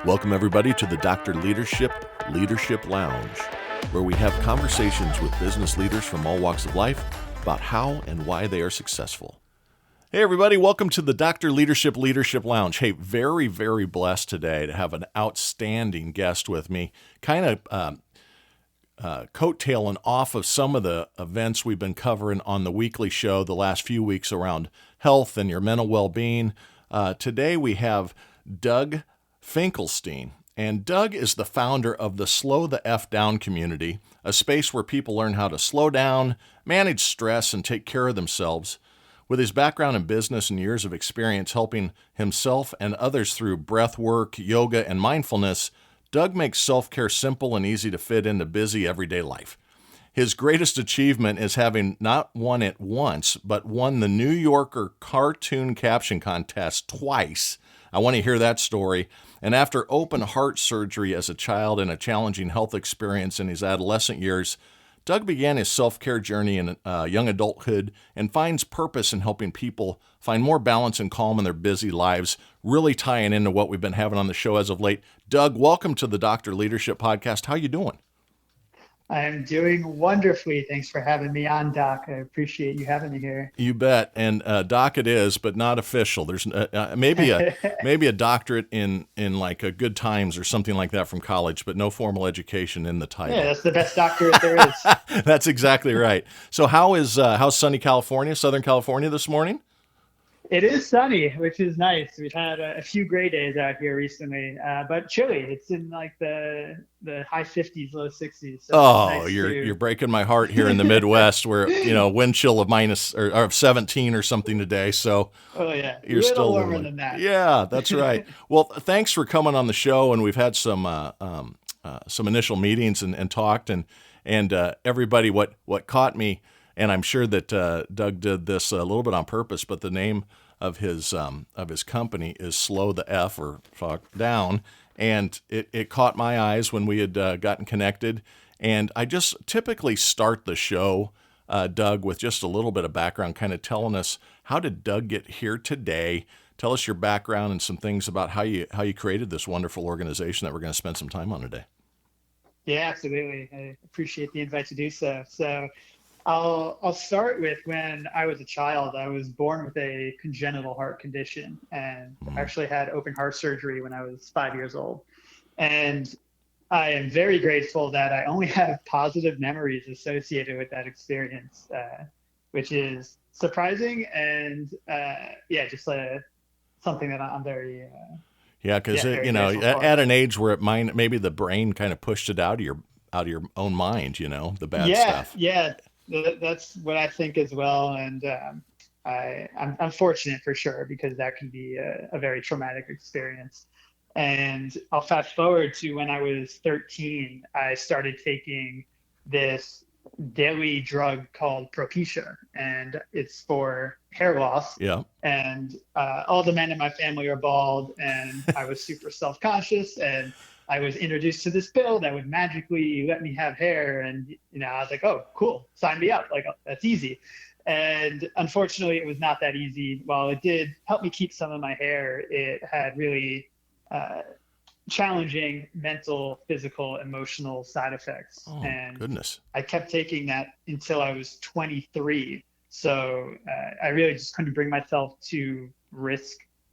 Welcome, everybody, to the Dr. Leadership Lounge, where we have conversations with business leaders from all walks of life about how and why they are successful. Hey, everybody, welcome to the Dr. Leadership Lounge. Hey, very, very blessed today to have an outstanding guest with me, kind of coattailing off of some of the events we've been covering on the weekly show the last few weeks around health and your mental well-being. Today we have Doug Finkelstein. And Doug is the founder of the Slow the F Down community, a space where people learn how to slow down, manage stress, and take care of themselves. With his background in business and years of experience helping himself and others through breath work, yoga, and mindfulness, Doug makes self-care simple and easy to fit into busy everyday life. His greatest achievement is having not won it once, but won the New Yorker Cartoon Caption Contest twice. I want to hear that story. And after open heart surgery as a child and a challenging health experience in his adolescent years, Doug began his self-care journey in young adulthood and finds purpose in helping people find more balance and calm in their busy lives, really tying into what we've been having on the show as of late. Doug, welcome to the Dr. Leadership Podcast. How you doing? I'm doing wonderfully. Thanks for having me on, Doc. I appreciate you having me here. You bet. And Doc it is, but not official. There's maybe a doctorate in like a good times or something like that from college, but no formal education in the title. Yeah, that's the best doctorate there is. That's exactly right. So how's sunny California, Southern California this morning? It is sunny, which is nice. We've had a few gray days out here recently, but chilly. It's in like the high 50s, low 60s. So nice you're breaking my heart here in the Midwest, where wind chill of minus or of 17 or something today. So you're still warmer than that. Yeah, that's right. Well, thanks for coming on the show, and we've had some initial meetings and talked, and everybody. What caught me. And I'm sure that Doug did this a little bit on purpose, but the name of his company is Slow the F or Fuck Down, and it caught my eyes when we had gotten connected. And I just typically start the show, Doug, with just a little bit of background, kind of telling us how did Doug get here today. Tell us your background and some things about how you created this wonderful organization that we're going to spend some time on today. Yeah, absolutely. I appreciate the invite to do so. So. I'll start with when I was a child. I was born with a congenital heart condition and actually had open heart surgery when I was 5 years old. And I am very grateful that I only have positive memories associated with that experience, which is surprising and just something that I'm very because at an age where maybe the brain kind of pushed it out of your own mind, the bad stuff. Yeah. That's what I think as well, and I'm fortunate for sure because that can be a very traumatic experience. And I'll fast forward to when I was 13. I started taking this daily drug called Propecia, and it's for hair loss. Yeah. And all the men in my family are bald, and I was super self-conscious, and I was introduced to this pill that would magically let me have hair. And, I was like, oh, cool, sign me up. Like, that's easy. And unfortunately, it was not that easy. While it did help me keep some of my hair, it had really challenging mental, physical, emotional side effects. Oh, and goodness. I kept taking that until I was 23. So I really just couldn't bring myself to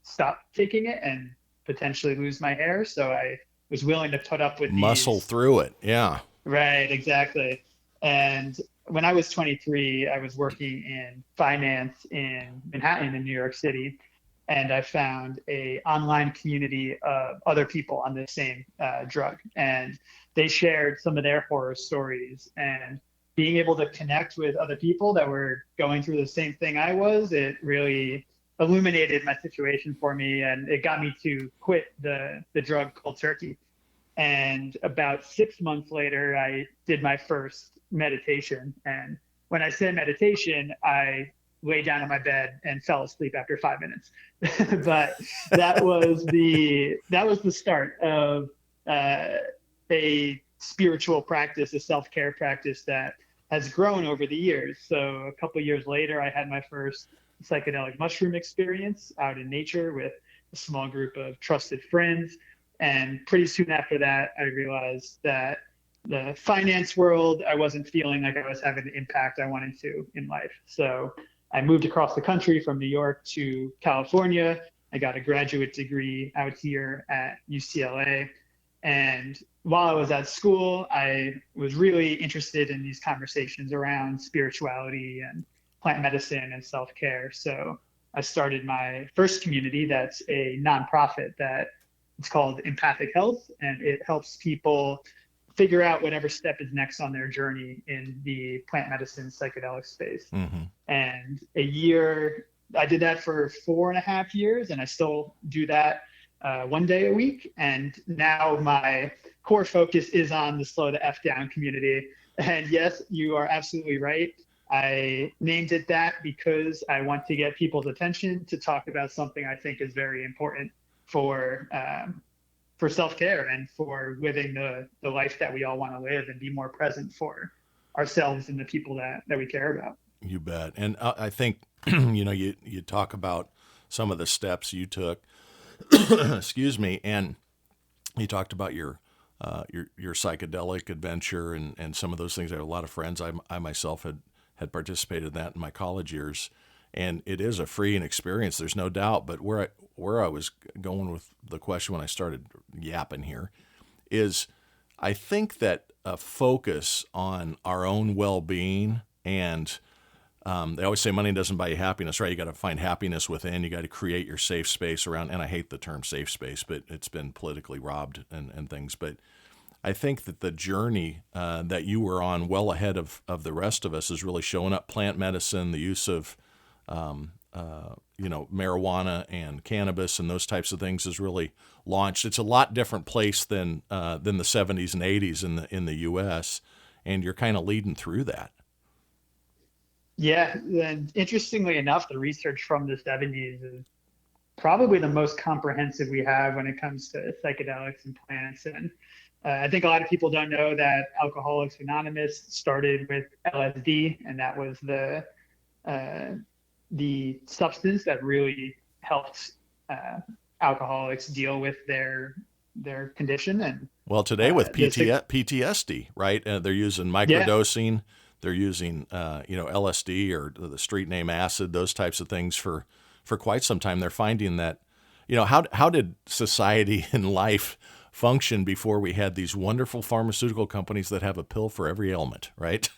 stop taking it and potentially lose my hair. So I was willing to put up with muscle through it. Yeah. Right, exactly. And when I was 23, I was working in finance in Manhattan in New York City. And I found a online community of other people on the same drug. And they shared some of their horror stories. And being able to connect with other people that were going through the same thing I was, it really illuminated my situation for me, and it got me to quit the drug cold turkey. And about 6 months later, I did my first meditation. And when I said meditation, I lay down on my bed and fell asleep after 5 minutes. But that was the start of a spiritual practice, a self-care practice that has grown over the years. So a couple of years later, I had my first psychedelic mushroom experience out in nature with a small group of trusted friends. And pretty soon after that, I realized that the finance world, I wasn't feeling like I was having the impact I wanted to in life. So I moved across the country from New York to California. I got a graduate degree out here at UCLA. And while I was at school, I was really interested in these conversations around spirituality and plant medicine and self care. So I started my first community that's a nonprofit that it's called Empathic Health, and it helps people figure out whatever step is next on their journey in the plant medicine psychedelic space. Mm-hmm. And I did that for 4.5 years, and I still do that one day a week. And now my core focus is on the Slow the F Down community. And yes, you are absolutely right. I named it that because I want to get people's attention to talk about something I think is very important for self-care and for living the life that we all want to live and be more present for ourselves and the people that we care about. You bet. And I think, you talk about some of the steps you took, excuse me, and you talked about your psychedelic adventure and some of those things. I have a lot of friends. I myself had participated in that in my college years, and it is a freeing experience. There's no doubt. But where I was going with the question when I started yapping here is, I think that a focus on our own well-being and they always say money doesn't buy you happiness, right? You got to find happiness within. You got to create your safe space around. And I hate the term safe space, but it's been politically robbed and things. But I think that the journey that you were on, well ahead of the rest of us, is really showing up. Plant medicine, the use of marijuana and cannabis and those types of things is really launched. It's a lot different place than the 70s and 80s in the U.S. And you're kind of leading through that. Yeah, and interestingly enough, the research from the 70s is probably the most comprehensive we have when it comes to psychedelics and plants. And I think a lot of people don't know that Alcoholics Anonymous started with LSD, and that was the substance that really helped alcoholics deal with their condition. And well, today with PTSD, right? They're using microdosing. Yeah. They're using, LSD or the street name acid, those types of things for quite some time. They're finding that, how did society and life function before we had these wonderful pharmaceutical companies that have a pill for every ailment, right?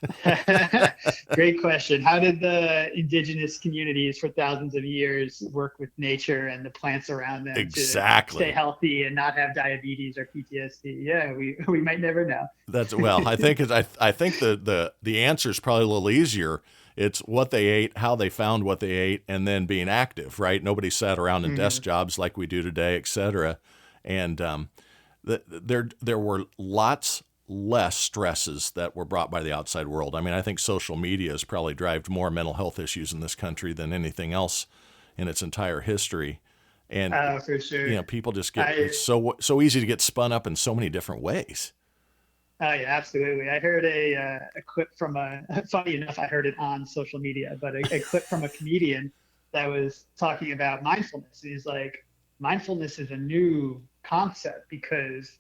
Great question. How did the indigenous communities for thousands of years work with nature and the plants around them to stay healthy and not have diabetes or PTSD? Yeah, we might never know. I think the answer is probably a little easier. It's what they ate, how they found what they ate, and then being active, right? Nobody sat around in desk jobs like we do today, et cetera. And there were lots less stresses that were brought by the outside world. I mean, I think social media has probably driven more mental health issues in this country than anything else in its entire history. And for sure, people just it's so easy to get spun up in so many different ways. Oh yeah, absolutely. I heard a clip from funny enough, I heard it on social media, but a clip from a comedian that was talking about mindfulness. He's like, mindfulness is a new concept because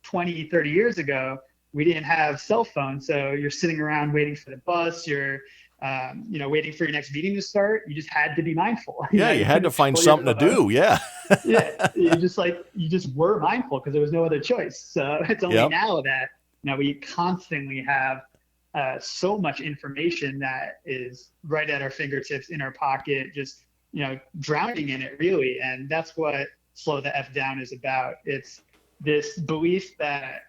20, 30 years ago we didn't have cell phones, so you're sitting around waiting for the bus, you're waiting for your next meeting to start. You just had to be mindful. You had to find something to do. Yeah. You just were mindful because there was no other choice. So it's only now that we constantly have so much information that is right at our fingertips, in our pocket, just drowning in it, really. And that's what Slow the F Down is about. It's this belief that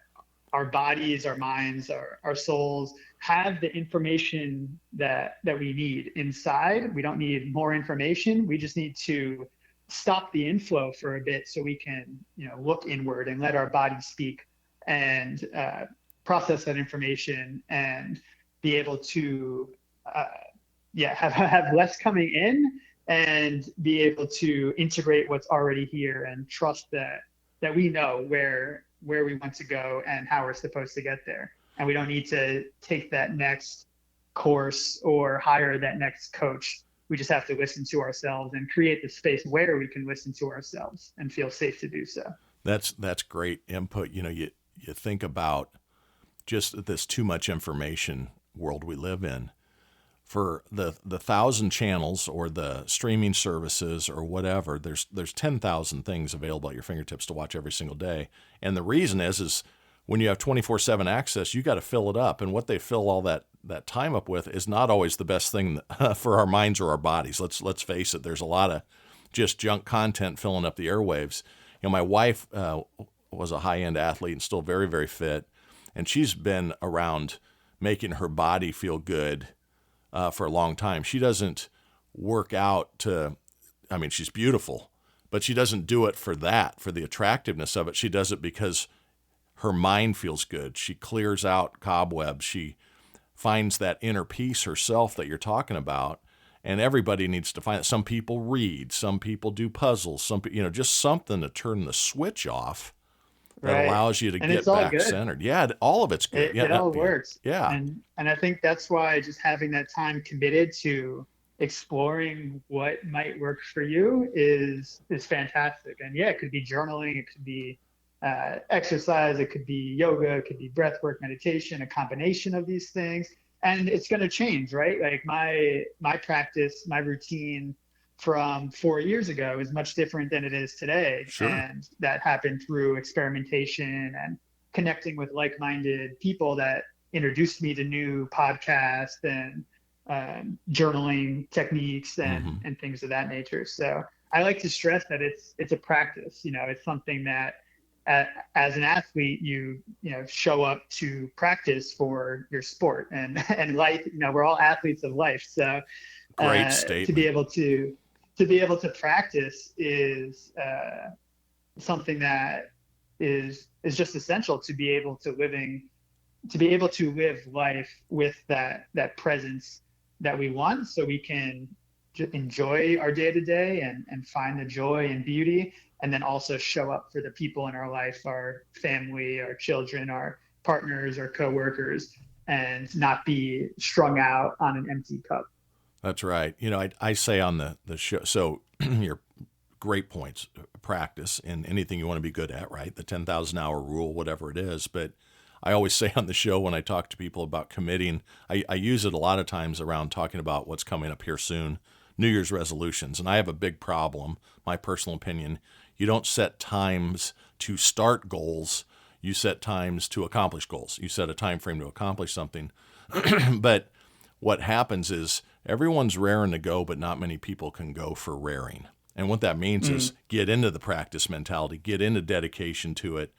our bodies, our minds, our souls have the information that we need inside. We don't need more information. We just need to stop the inflow for a bit so we can look inward and let our body speak and process that information and be able to have less coming in and be able to integrate what's already here and trust that we know where we want to go and how we're supposed to get there. And we don't need to take that next course or hire that next coach. We just have to listen to ourselves and create the space where we can listen to ourselves and feel safe to do so. That's great input. You think about just this too much information world we live in. For the thousand channels or the streaming services or whatever, there's 10,000 things available at your fingertips to watch every single day. And the reason is when you have 24/7 access, you got to fill it up. And what they fill all that time up with is not always the best thing for our minds or our bodies. Let's face it. There's a lot of just junk content filling up the airwaves. My wife was a high-end athlete and still very, very fit, and she's been around making her body feel good for a long time. She doesn't work out she's beautiful, but she doesn't do it for the attractiveness of it. She does it because her mind feels good. She clears out cobwebs. She finds that inner peace herself that you're talking about. And everybody needs to find it. Some people read, some people do puzzles, just something to turn the switch off that Right. allows you to And get it's all back good. centered. Yeah, all of it's good. It all Yeah. works. Yeah. And I think that's why just having that time committed to exploring what might work for you is fantastic. And yeah, it could be journaling, it could be exercise, it could be yoga, it could be breath work, meditation, a combination of these things. And it's going to change, right? Like my practice, my routine from 4 years ago is much different than it is today. Sure. And that happened through experimentation and connecting with like-minded people that introduced me to new podcasts and journaling techniques and things of that nature. So I like to stress that it's a practice. It's something that as an athlete, you show up to practice for your sport and life. We're all athletes of life. So Great statement. to be able to practice is something that is just essential to be able to live life with that presence that we want, so we can enjoy our day to day and find the joy and beauty, and then also show up for the people in our life, our family, our children, our partners, our coworkers, and not be strung out on an empty cup. That's right. I say on the show, so your great points, practice in anything you want to be good at, right? The 10,000 hour rule, whatever it is. But I always say on the show when I talk to people about committing, I use it a lot of times around talking about what's coming up here soon, New Year's resolutions. And I have a big problem, my personal opinion. You don't set times to start goals. You set times to accomplish goals. You set a time frame to accomplish something. But what happens is everyone's raring to go, but not many people can go for raring. And what that means is get into the practice mentality, get into dedication to it.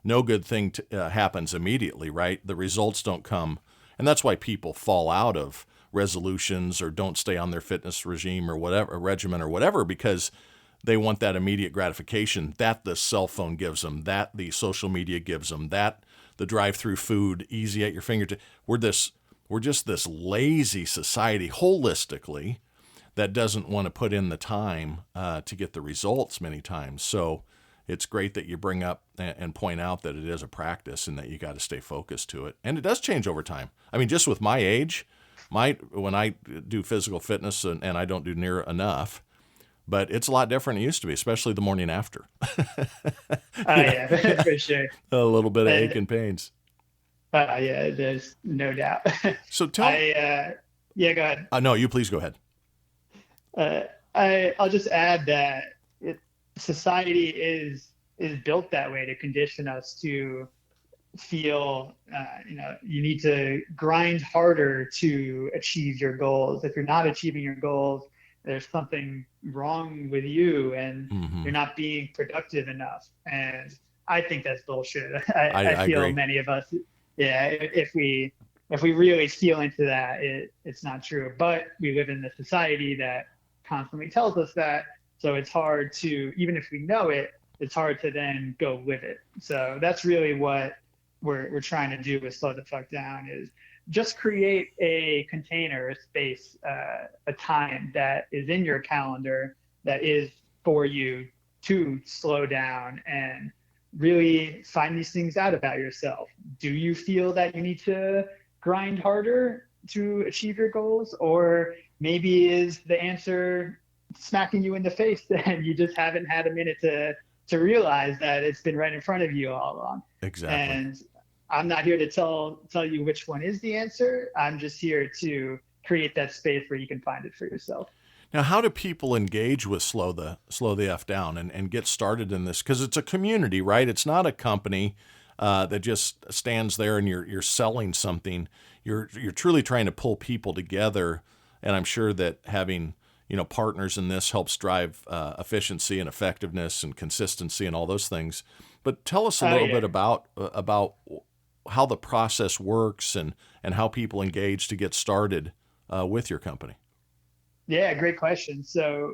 No good thing happens immediately, right? The results don't come. And that's why people fall out of resolutions or don't stay on their fitness regime or whatever, regimen or whatever, because they want that immediate gratification that the cell phone gives them, that the social media gives them, that the drive-through food easy at your fingertips. We're just this lazy society holistically that doesn't want to put in the time to get the results many times. So it's great that you bring up and point out that it is a practice and that you got to stay focused to it. And it does change over time. I mean, just with my age, when I do physical fitness and I don't do near enough, but it's a lot different than it used to be, especially the morning after. Yeah, for sure. A little bit of ache and pains. Yeah, there's no doubt. So tell me. Yeah, go ahead. No, you please go ahead. I'll just add that society is built that way to condition us to feel, you need to grind harder to achieve your goals. If you're not achieving your goals, there's something wrong with you and you're not being productive enough. And I think that's bullshit. I feel agree. Many of us, yeah, if we really feel into that, it's not true. But we live in a society that constantly tells us that. So it's hard to, even if we know it, it's hard to then go live it. So that's really what we're trying to do with Slow the Fuck Down, is just create a container, a space, a time that is in your calendar that is for you to slow down and really find these things out about yourself. Do you feel that you need to grind harder to achieve your goals? Or maybe is the answer smacking you in the face and you just haven't had a minute to to realize that it's been right in front of you all along. Exactly. And I'm not here to tell you which one is the answer. I'm just here to create that space where you can find it for yourself. Now, how do people engage with slow the F down and get started in this? Because it's a community, right? It's not a company that just stands there and you're selling something. You're truly trying to pull people together, and I'm sure that having partners in this helps drive efficiency and effectiveness and consistency and all those things. But tell us a Oh little yeah. bit about how the process works and how people engage to get started with your company. Yeah, great question. So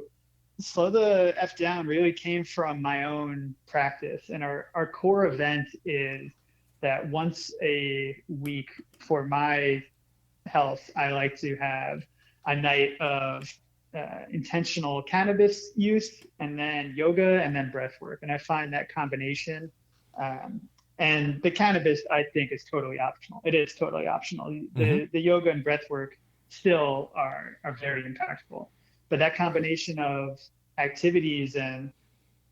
Slow the F Down really came from my own practice. And our core event is that once a week for my health, I like to have a night of intentional cannabis use and then yoga and then breath work. And I find that combination. Um, and the cannabis, I think, is totally optional. It is totally optional. Mm-hmm. The yoga and breath work still are very impactful. But that combination of activities and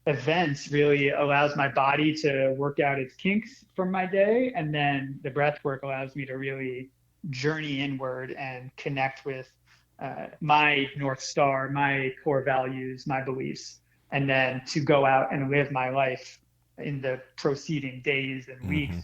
events really allows my body to work out its kinks from my day. And then the breath work allows me to really journey inward and connect with my North Star, my core values, my beliefs, and then to go out and live my life in the proceeding days and weeks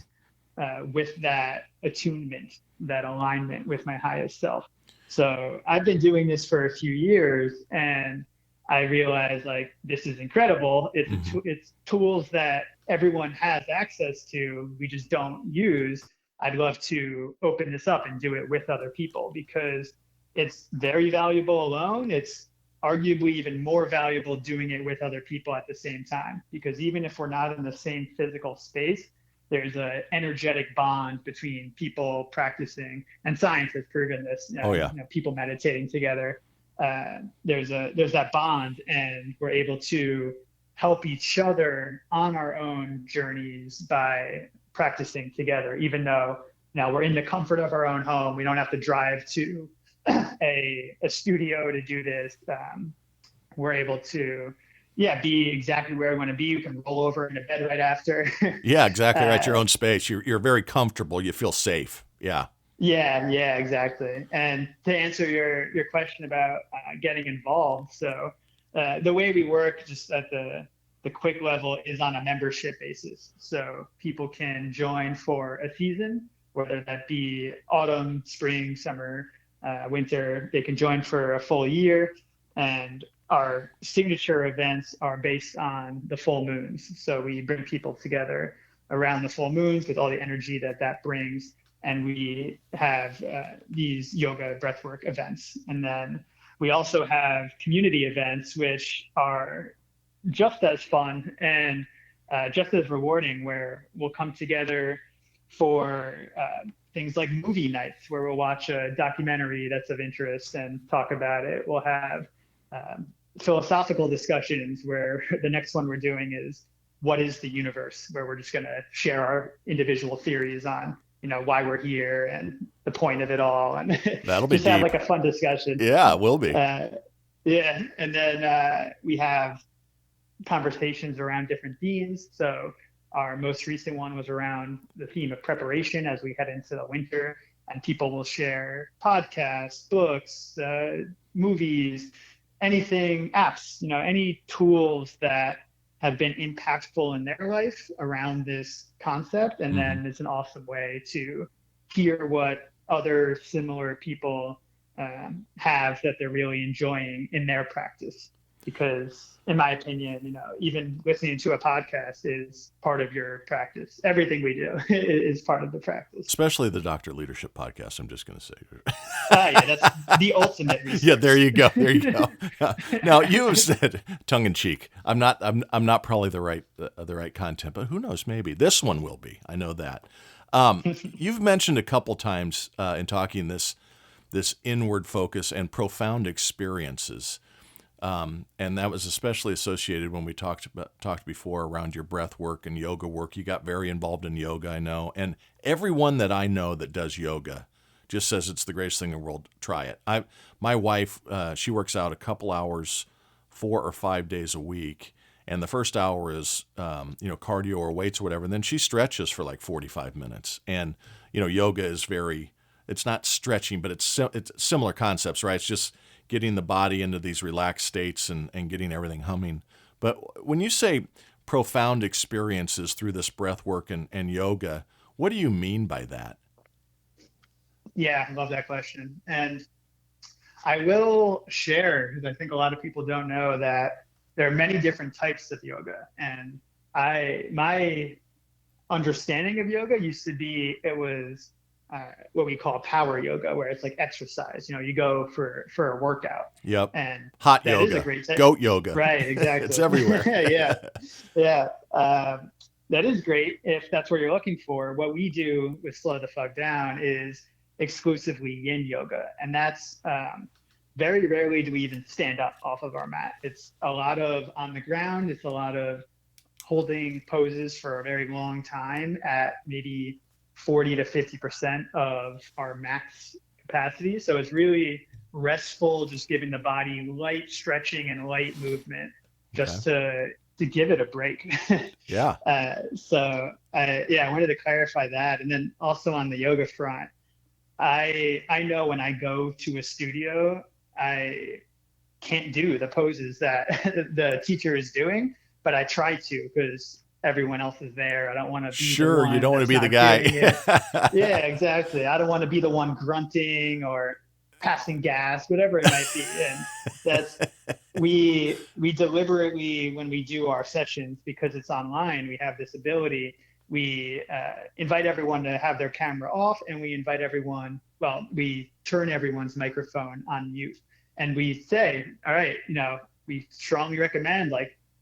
Mm-hmm. with that attunement, that alignment with my highest self. So I've been doing this for a few years, and I realized like this is incredible. Mm-hmm. It's tools that everyone has access to. We just don't use. I'd love to open this up and do it with other people because it's very valuable alone. It's arguably even more valuable doing it with other people at the same time because even if we're not in the same physical space, there's an energetic bond between people practicing, and science has proven this. Oh yeah. People meditating together, there's that bond, and we're able to help each other on our own journeys by practicing together. Even though now we're in the comfort of our own home, we don't have to drive to a studio to do this. We're able to be exactly where we want to be. You can roll over into bed right after. Yeah, exactly. Right. Your uh, own space. You're very comfortable. You feel safe. Yeah. yeah, exactly. And to answer your question about getting involved, so the way we work, just at the quick level, is on a membership basis. So people can join for a season, whether that be autumn, spring, summer, winter. They can join for a full year, and our signature events are based on the full moons. So we bring people together around the full moons with all the energy that brings, and we have these yoga breathwork events. And then we also have community events, which are just as fun and just as rewarding, where we'll come together for things like movie nights, where we'll watch a documentary that's of interest and talk about it. We'll have philosophical discussions, where the next one we're doing is what is the universe, where we're just going to share our individual theories on why we're here and the point of it all, and That'll be just have deep. like a fun discussion. Yeah, it will be. Yeah, and then we have conversations around different themes. So our most recent one was around the theme of preparation as we head into the winter, and people will share podcasts, books, movies, anything, apps, any tools that have been impactful in their life around this concept. And Mm-hmm. then it's an awesome way to hear what other similar people have that they're really enjoying in their practice. Because in my opinion, even listening to a podcast is part of your practice. Everything we do is part of the practice. Especially the Doctor Leadership podcast. I'm just going to say. Yeah, that's the ultimate resource. Yeah, there you go. There you go. Now you have said, tongue in cheek, I'm not probably the right content, but who knows? Maybe this one will be. I know that. You've mentioned a couple times in talking this inward focus and profound experiences. And that was especially associated when we talked before around your breath work and yoga work. You got very involved in yoga, I know. And everyone that I know that does yoga just says it's the greatest thing in the world. Try it. My wife, she works out a couple hours, 4 or 5 days a week. and the first hour is cardio or weights or whatever, and then she stretches for like 45 minutes. And yoga is it's not stretching, but it's similar concepts, right? It's just getting the body into these relaxed states and getting everything humming. But when you say profound experiences through this breath work and yoga, what do you mean by that? Yeah, I love that question. And I will share, because I think a lot of people don't know, that there are many different types of yoga. And my understanding of yoga used to be it was what we call power yoga, where it's like exercise. You go for a workout. Yep. And hot that yoga, is a great type. Goat yoga. Right, exactly. It's everywhere. Yeah. That is great if that's what you're looking for. What we do with Slow the Fuck Down is exclusively yin yoga. And that's very rarely do we even stand up off of our mat. It's a lot of on the ground. It's a lot of holding poses for a very long time at maybe 40 to 50% of our max capacity. So it's really restful, just giving the body light stretching and light movement just to give it a break. Yeah. I wanted to clarify that. And then also on the yoga front, I know when I go to a studio, I can't do the poses that the teacher is doing, but I try to because everyone else is there. I don't want to be sure. You don't want to be the guy. Yeah, exactly. I don't want to be the one grunting or passing gas, whatever it might be. And that's we deliberately, when we do our sessions, because it's online, we have this ability. We invite everyone to have their camera off, and we turn everyone's microphone on mute. And we say, all right, we strongly recommend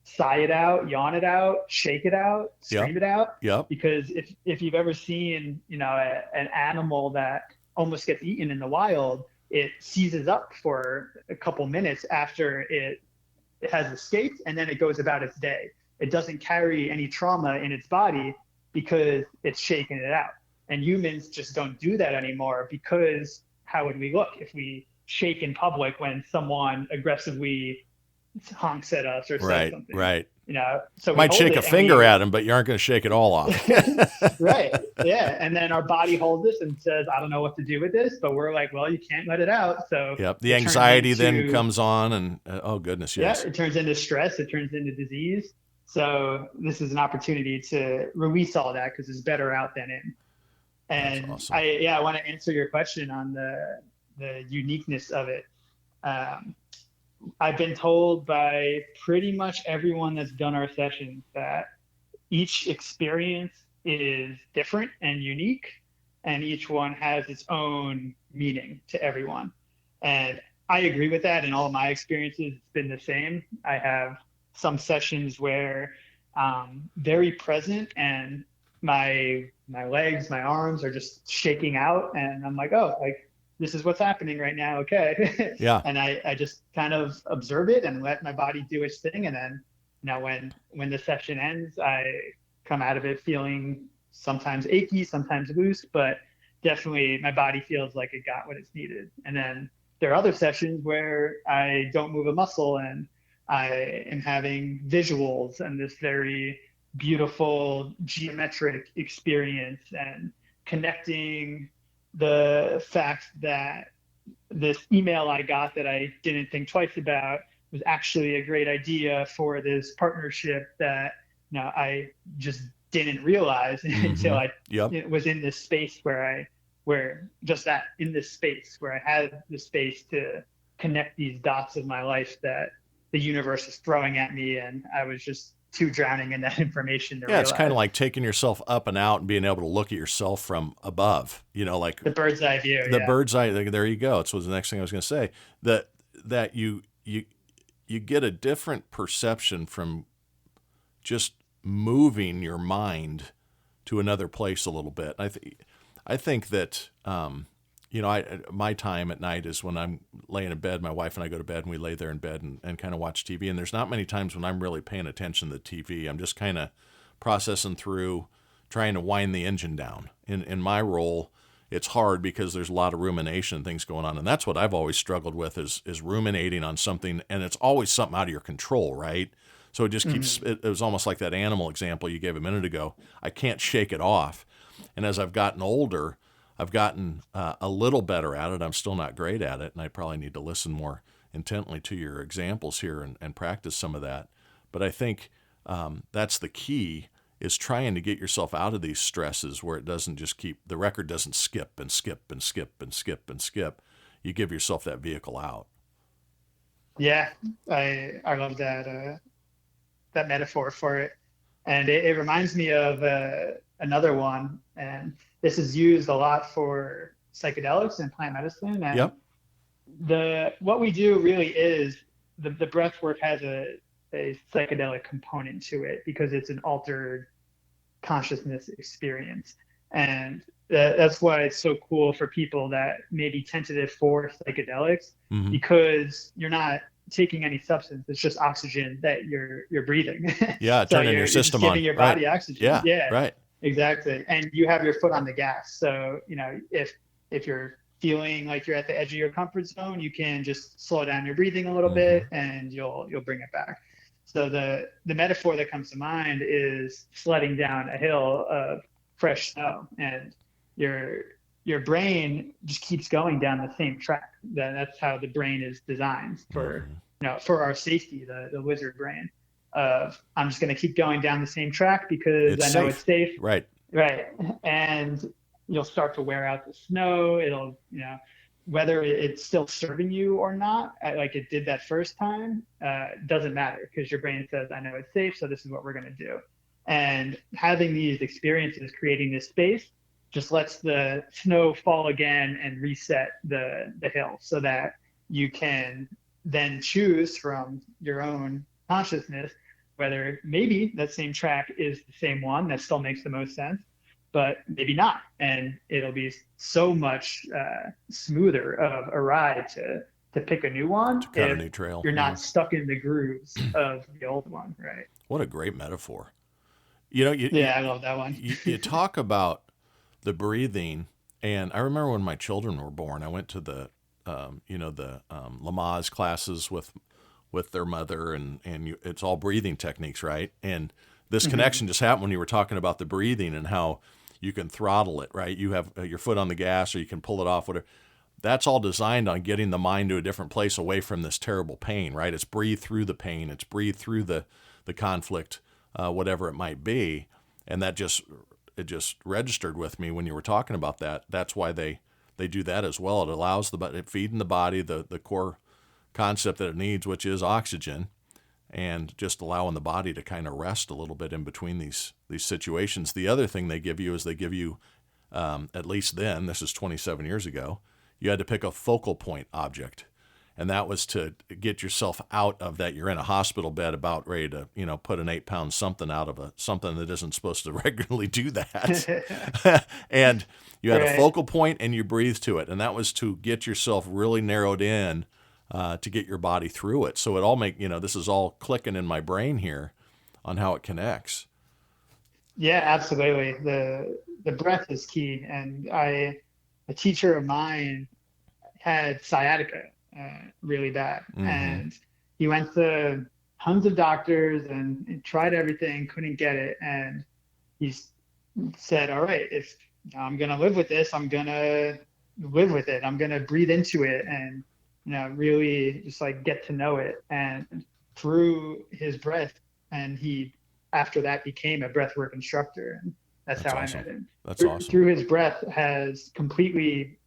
sigh it out, yawn it out, shake it out, scream it out. Yep. Because if you've ever seen, an animal that almost gets eaten in the wild, it seizes up for a couple minutes after it has escaped, and then it goes about its day. It doesn't carry any trauma in its body because it's shaking it out. And humans just don't do that anymore, because how would we look if we shake in public when someone aggressively honks at us or says something? Right. So we might shake a finger at him, but you aren't going to shake it all off. Right. Yeah. And then our body holds this and says, I don't know what to do with this, but we're like, well, you can't let it out. So the anxiety then comes on, and oh goodness, yes. Yeah, it turns into stress. It turns into disease. So this is an opportunity to release all that, because it's better out than in. And awesome. I want to answer your question on the uniqueness of it. I've been told by pretty much everyone that's done our sessions that each experience is different and unique, and each one has its own meaning to everyone. And I agree with that. In all of my experiences, it's been the same. I have some sessions where very present, and my legs, my arms are just shaking out, and I'm like, this is what's happening right now. Okay. Yeah. And I just kind of observe it and let my body do its thing. And then, when the session ends, I come out of it feeling sometimes achy, sometimes loose, but definitely my body feels like it got what it's needed. And then there are other sessions where I don't move a muscle, and I am having visuals and this very beautiful geometric experience, and connecting the fact that this email I got that I didn't think twice about was actually a great idea for this partnership that I just didn't realize until I was in this space where I had the space to connect these dots of my life that the universe was throwing at me, and I was just too drowning in that information to realize. It's kind of like taking yourself up and out and being able to look at yourself from above, like the bird's eye view. The bird's eye. There you go. It was the next thing I was going to say, that you get a different perception from just moving your mind to another place a little bit. I think that my time at night is when I'm laying in bed. My wife and I go to bed, and we lay there in bed and kind of watch TV. And there's not many times when I'm really paying attention to the TV. I'm just kind of processing through, trying to wind the engine down. In my role, it's hard because there's a lot of rumination and things going on. And that's what I've always struggled with is ruminating on something. And it's always something out of your control, right? So it just keeps, it was almost like that animal example you gave a minute ago. I can't shake it off. And as I've gotten older, I've gotten a little better at it. I'm still not great at it, and I probably need to listen more intently to your examples here and practice some of that. But I think that's the key, is trying to get yourself out of these stresses where it doesn't just keep, the record doesn't skip and skip and skip and skip and skip. You give yourself that vehicle out. Yeah, I love that that metaphor for it, and it reminds me of another one, and this is used a lot for psychedelics and plant medicine. And Yep. what we do really is the breath work has a psychedelic component to it because it's an altered consciousness experience. And that's why it's so cool for people that may be tentative for psychedelics, Mm-hmm. because you're not taking any substance. It's just oxygen that you're breathing. Yeah, So turning your system on. giving your body oxygen. Yeah, right. Exactly. And you have your foot on the gas. So, if you're feeling like you're at the edge of your comfort zone, you can just slow down your breathing a little bit and you'll bring it back. So the metaphor that comes to mind is sledding down a hill of fresh snow, and your brain just keeps going down the same track. That's how the brain is designed for for our safety, the lizard brain. I'm just going to keep going down the same track because It's I know safe. it's safe. Right. And you'll start to wear out the snow. It'll, whether it's still serving you or not, like it did that first time, doesn't matter, because your brain says, I know it's safe, so this is what we're going to do. And having these experiences, creating this space, just lets the snow fall again and reset the hill, so that you can then choose from your own consciousness whether maybe that same track is the same one that still makes the most sense, but maybe not. And it'll be so much smoother of a ride to pick a new one, To cut a new trail. you're not stuck in the grooves of the old one, right? What a great metaphor. I love that one. you talk about the breathing, and I remember when my children were born, I went to the Lamaze classes with their mother, and it's all breathing techniques, right? And this connection just happened when you were talking about the breathing and how you can throttle it, right? You have your foot on the gas, or you can pull it off, whatever. That's all designed on getting the mind to a different place, away from this terrible pain, right? It's breathe through the pain. It's breathe through the conflict, whatever it might be. And it just registered with me when you were talking about that. That's why they do that as well. It allows it feeding the body the core concept that it needs, which is oxygen, and just allowing the body to kind of rest a little bit in between these situations. The other thing they give you is at least then, this is 27 years ago, you had to pick a focal point object. And that was to get yourself out of that. You're in a hospital bed about ready to, put an 8-pound something out of something that isn't supposed to regularly do that. And you had a focal point and you breathe to it. And that was to get yourself really narrowed in to get your body through it. So it all this is all clicking in my brain here on how it connects. Yeah, absolutely. The breath is key. And a teacher of mine had sciatica really bad. And he went to tons of doctors and tried everything, couldn't get it. And he said, all right, if I'm going to live with this, I'm going to live with it. I'm going to breathe into it and, really just like get to know it. And through his breath, and he, after that, became a breathwork instructor. And that's how awesome. I met him. That's awesome. Through his breath has completely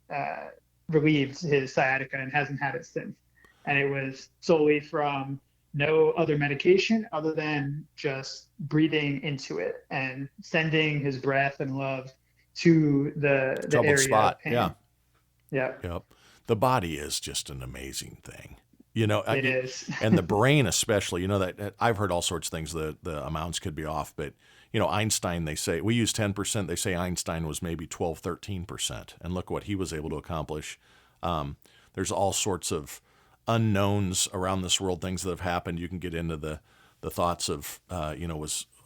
relieved his sciatica and hasn't had it since. And it was solely from no other medication other than just breathing into it and sending his breath and love to the troubled area spot. of pain. Yeah. Yep. The body is just an amazing thing. It is. And the brain especially, that I've heard all sorts of things, the amounts could be off, but Einstein, they say, we use 10%. They say Einstein was maybe 12, 13%. And look what he was able to accomplish. There's all sorts of unknowns around this world, things that have happened. You can get into the thoughts of,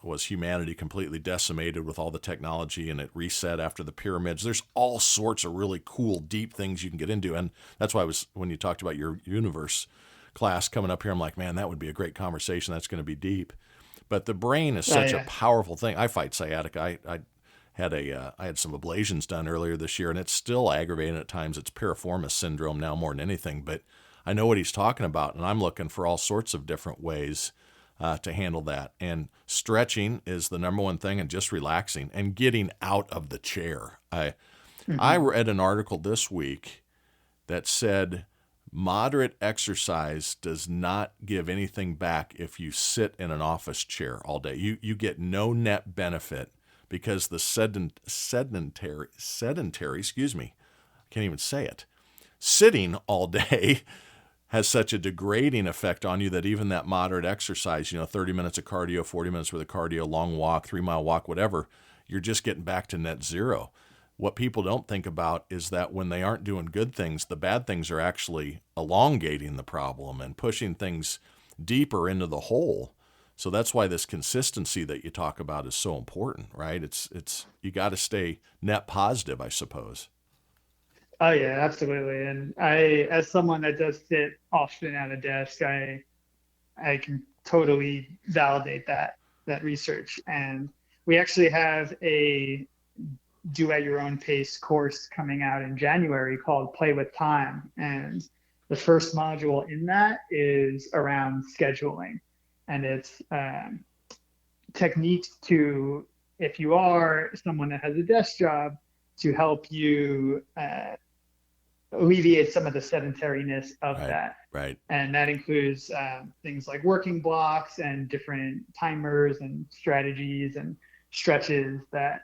was humanity completely decimated with all the technology and it reset after the pyramids? There's all sorts of really cool, deep things you can get into. And that's why when you talked about your universe class coming up here. I'm like, man, that would be a great conversation. That's going to be deep. But the brain is Oh, such a yeah. powerful thing. I fight sciatica. I had some ablations done earlier this year, and it's still aggravating at times. It's piriformis syndrome now more than anything, but I know what he's talking about, and I'm looking for all sorts of different ways to handle that. And stretching is the number one thing, and just relaxing and getting out of the chair. I Hmm. read an article this week that said moderate exercise does not give anything back if you sit in an office chair all day. You get no net benefit because the sedentary, excuse me, I can't even say it, sitting all day has such a degrading effect on you that even that moderate exercise, 30 minutes of cardio, 40 minutes worth of cardio, long walk, 3 mile walk, whatever, you're just getting back to net zero. What people don't think about is that when they aren't doing good things, the bad things are actually elongating the problem and pushing things deeper into the hole. So that's why this consistency that you talk about is so important, right? It's you got to stay net positive, I suppose. Oh yeah, absolutely. And I, as someone that does sit often at a desk, I can totally validate that research. And we actually have a do at your own pace course coming out in January called Play with Time. And the first module in that is around scheduling. And it's techniques to, if you are someone that has a desk job, to help you alleviate some of the sedentariness of Right, that. right. And that includes things like working blocks and different timers and strategies and stretches that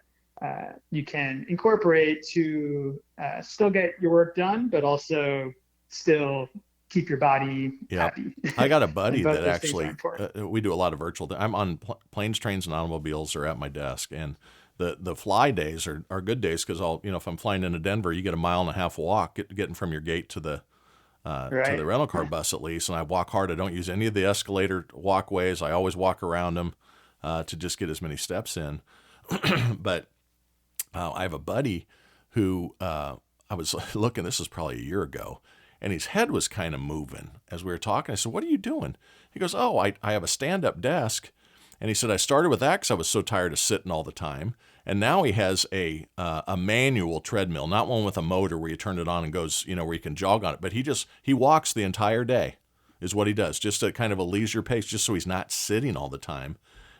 you can incorporate to still get your work done, but also still keep your body Yep. happy. I got a And buddy both that those things are actually, important. we do a lot of virtual. I'm on planes, trains, and automobiles are at my desk. And the fly days are good days because if I'm flying into Denver, you get a mile and a half walk getting from your gate to the Right. rental car bus at least. And I walk hard. I don't use any of the escalator walkways. I always walk around them to just get as many steps in. But I have a buddy who I was looking, this is probably a year ago, and his head was kind of moving as we were talking. I said, "What are you doing?" He goes, "Oh, I have a stand-up desk." And he said, "I started with that because I was so tired of sitting all the time. And now he has a manual treadmill, not one with a motor where you turn it on and goes, where you can jog on it. But he walks the entire day is what he does, just at kind of a leisure pace, just so he's not sitting all the time."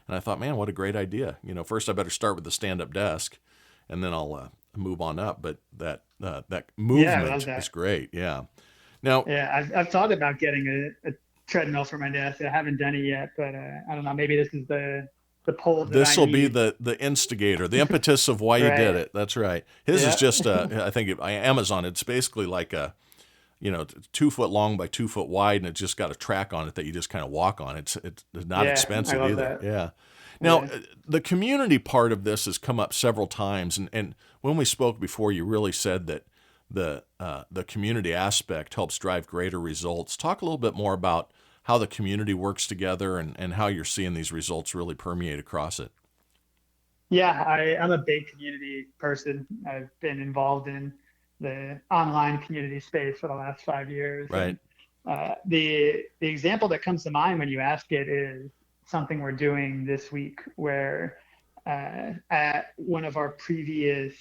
And I thought, man, what a great idea. First I better start with the stand-up desk, and then I'll move on up. But that Yeah, I love movement is that. great. Yeah. Now, Yeah, I've thought about getting a treadmill for my desk. I haven't done it yet, but I don't know. Maybe this is the pull that I this will be need. the instigator, the impetus of why you did Right. it. That's right. His is Yeah. just, I think, Amazon. It's basically like a 2 foot long by 2 foot wide, and it's just got a track on it that you just kind of walk on. It's not Yeah, I expensive love either. that. Yeah. Now, Yeah. the community part of this has come up several times, and when we spoke before, you really said that the community aspect helps drive greater results. Talk a little bit more about how the community works together and how you're seeing these results really permeate across it. Yeah, I'm a big community person. I've been involved in the online community space for the last 5 years. Right. And the example that comes to mind when you ask it is something we're doing this week, where at one of our previous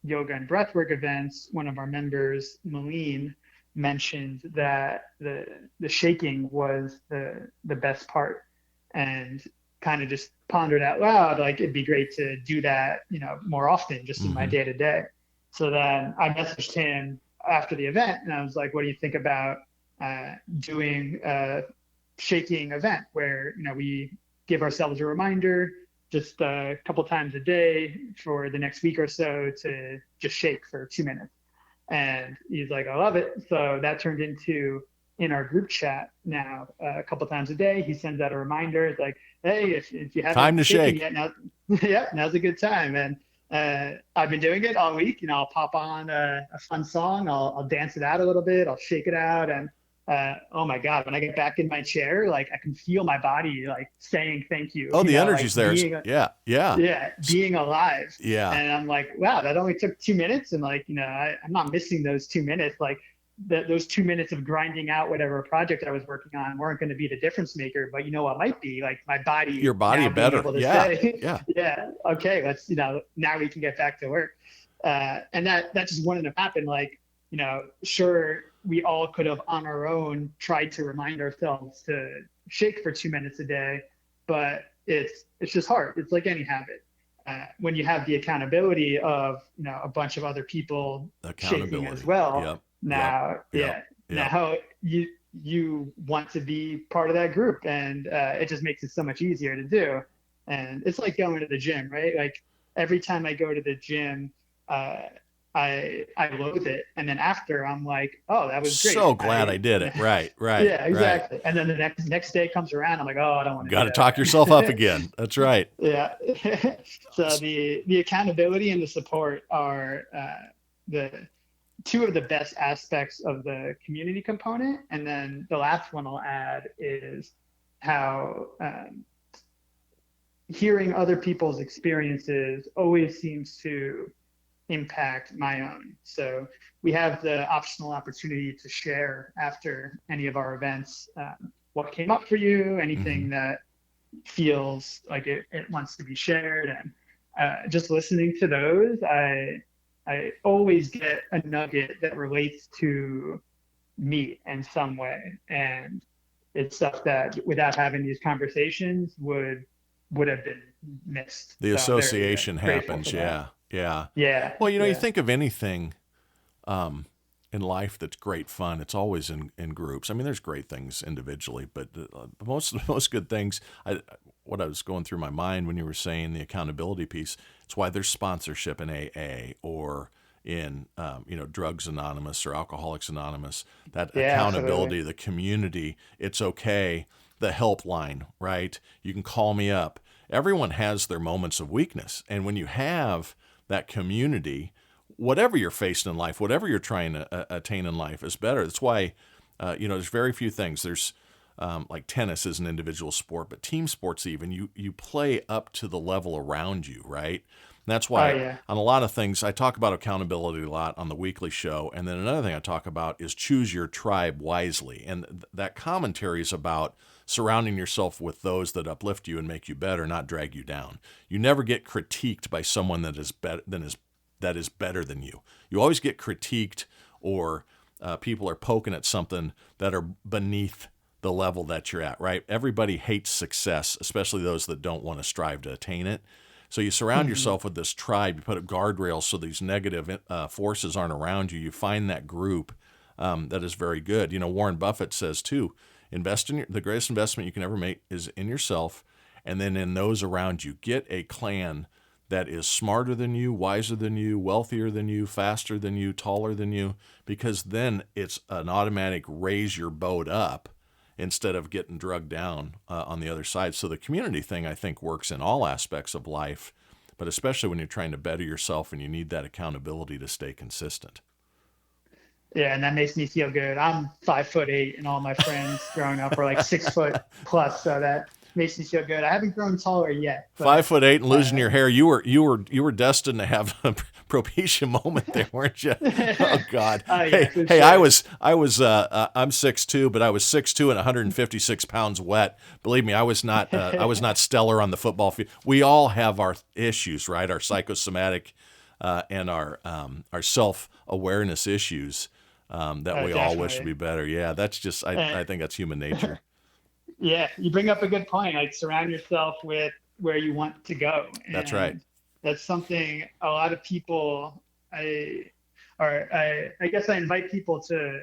yoga and breathwork events, one of our members, Malene, mentioned that the shaking was the best part, and kind of just pondered out loud, like it'd be great to do that, more often, just in my Mm-hmm. day to day. So then I messaged him after the event, and I was like, "What do you think about doing a shaking event where we give ourselves a reminder just a couple times a day for the next week or so to just shake for 2 minutes?" And he's like, "I love it." So that turned into, in our group chat now, a couple times a day, he sends out a reminder. It's like, "Hey, if you Time haven't to shaken shake. yet, now, yeah, now's a good time." And I've been doing it all week. I'll pop on a fun song. I'll dance it out a little bit. I'll shake it out. And oh my God, when I get back in my chair, like I can feel my body like saying thank you, Oh, the like energy's there. Yeah, yeah, yeah, being alive. yeah. And I'm like, wow, that only took 2 minutes. And like, I'm not missing those 2 minutes. Like those 2 minutes of grinding out whatever project I was working on weren't going to be the difference maker. But you know what might be? Like my Your body body now being better. able to Yeah. say, Yeah. yeah, okay, let's, now we can get back to work. And that just wouldn't have happened. Like, sure, we all could have on our own tried to remind ourselves to shake for 2 minutes a day, but it's just hard. It's like any habit. When you have the accountability of a bunch of other people shaking as Accountability. well, Yep. Yep. now Yep. Yep. now you want to be part of that group, and it just makes it so much easier to do. And it's like going to the gym, right? Like every time I go to the gym, uh, I loathe it, and then after I'm like, oh, that was great. So glad I did it. Right. Right. Yeah, Right. exactly. And then the next day comes around, I'm like, oh, I don't want to Got do to that talk yourself up again. again. That's right. Yeah. So the accountability and the support are the two of the best aspects of the community component. And then the last one I'll add is how hearing other people's experiences always seems to impact my own. So we have the optional opportunity to share after any of our events what came up for you, anything Mm-hmm. that feels like it wants to be shared. And just listening to those, I always get a nugget that relates to me in some way. And it's stuff that without having these conversations would have been missed. The So I'm very association grateful happens. for that. Yeah. Yeah. Yeah, Well, you yeah, think of anything in life that's great fun. It's always in groups. I mean, there's great things individually, but most good things. What I was going through my mind when you were saying the accountability piece. It's why there's sponsorship in AA or in Drugs Anonymous or Alcoholics Anonymous. That yeah, absolutely. accountability, the community. It's okay. The helpline, right? You can call me up. Everyone has their moments of weakness, and when you have that community, whatever you're facing in life, whatever you're trying to attain in life is better. That's why, there's very few things. There's like tennis is an individual sport, but team sports even you play up to the level around you, right? And that's Oh why yeah, on a lot of things I talk about accountability a lot on the weekly show, and then another thing I talk about is choose your tribe wisely, and that commentary is about surrounding yourself with those that uplift you and make you better, not drag you down. You never get critiqued by someone that is better than you. You always get critiqued, or people are poking at something that are beneath the level that you're at, right? Everybody hates success, especially those that don't want to strive to attain it. So you surround hmm yourself with this tribe. You put up guardrails so these negative forces aren't around you. You find that group that is very good. Warren Buffett says too, the greatest investment you can ever make is in yourself, and then in those around you. Get a clan that is smarter than you, wiser than you, wealthier than you, faster than you, taller than you, because then it's an automatic raise your boat up instead of getting drugged down on the other side. So the community thing, I think, works in all aspects of life, but especially when you're trying to better yourself and you need that accountability to stay consistent. yeah, and that makes me feel good. I'm 5'8", and all my friends growing up were like 6 foot plus, so that makes me feel good. I haven't grown taller yet, Five but foot eight and losing uh, your hair. You were destined to have a propecia moment there, weren't you? Oh God. oh yeah, Hey, for hey, sure. I'm 6'2", but I was 6'2" and 156 pounds wet. Believe me, I was not stellar on the football field. We all have our issues, right? Our psychosomatic and our self awareness issues that we all wish to Definitely. be better. Yeah, that's just And I think that's human nature. yeah, you bring up a good point. Like surround yourself with where you want to go, That's right. and that's something a lot of people. I I guess I invite people to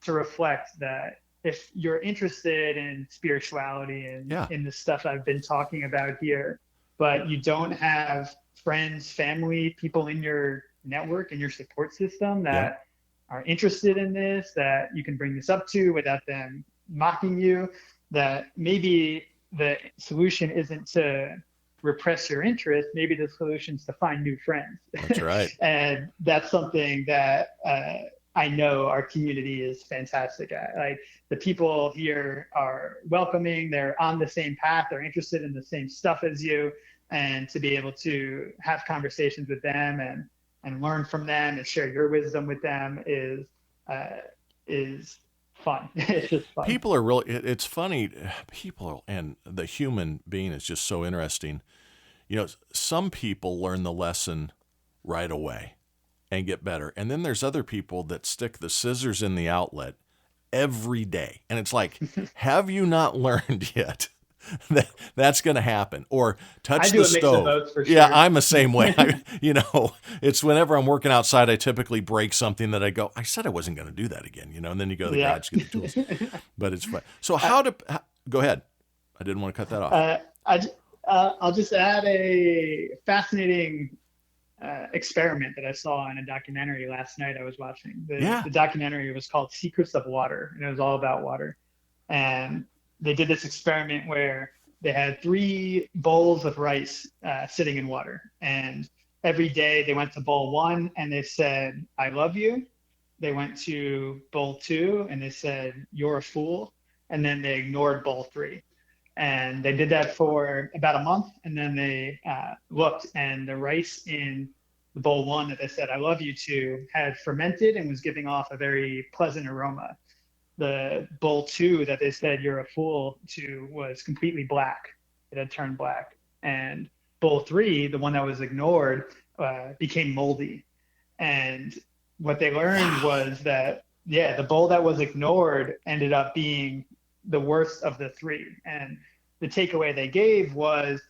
reflect that if you're interested in spirituality and Yeah. in the stuff I've been talking about here, but you don't have friends, family, people in your network and your support system Yep. that are interested in this, that you can bring this up to without them mocking you, that maybe the solution isn't to repress your interest. Maybe the solution is to find new friends. That's right. And that's something that I know our community is fantastic at. Like the people here are welcoming, they're on the same path, they're interested in the same stuff as you. And to be able to have conversations with them and learn from them and share your wisdom with them uh, is fun. It's just fun. People are really, it's funny. People and the human being is just so interesting. Some people learn the lesson right away and get better. And then there's other people that stick the scissors in the outlet every day. And it's like, have you not learned yet that's going to happen? Or touch I do the a mix stove. of both for sure. Yeah, I'm the same way. It's whenever I'm working outside, I typically break something that I go, I said I wasn't going to do that again, and then you go to the garage, get the tools. But it's fun. So go ahead. I didn't want to cut that off. I'll just add a fascinating experiment that I saw in a documentary last night I was watching. The documentary was called Secrets of Water, and it was all about water. And they did this experiment where they had 3 bowls of rice sitting in water. And every day they went to bowl 1 and they said, I love you. They went to bowl 2 and they said, you're a fool. And then they ignored bowl 3. And they did that for about a month. And then they looked, and the rice in the bowl 1 that they said, I love you to, had fermented and was giving off a very pleasant aroma. The bowl 2 that they said, you're a fool to, was completely black. It had turned black. And bowl 3, the one that was ignored, became moldy. And what they learned was that, the bowl that was ignored ended up being the worst of the 3. And the takeaway they gave was,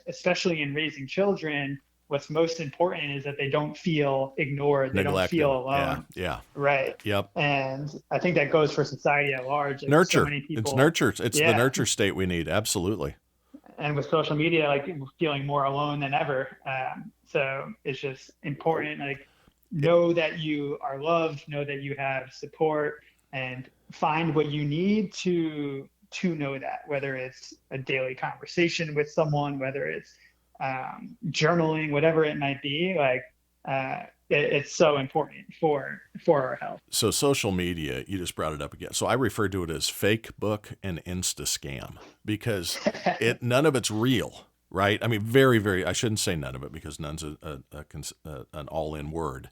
especially in raising children, what's most important is that they don't feel ignored. They don't feel alone. Yeah. Right. Yep. And I think that goes for society at large. Like, nurture. So many people, it's nurture. It's the nurture state we need. Absolutely. And with social media, like, feeling more alone than ever. So it's just important. Like, know that you are loved, know that you have support, and find what you need to know that, whether it's a daily conversation with someone, whether it's journaling, whatever it might be. Like, it's so important for our health. So social media, you just brought it up again. So I refer to it as fake book and Insta scam, because none of it's real, right? I mean, very, very, I shouldn't say none of it, because none's an all-in word.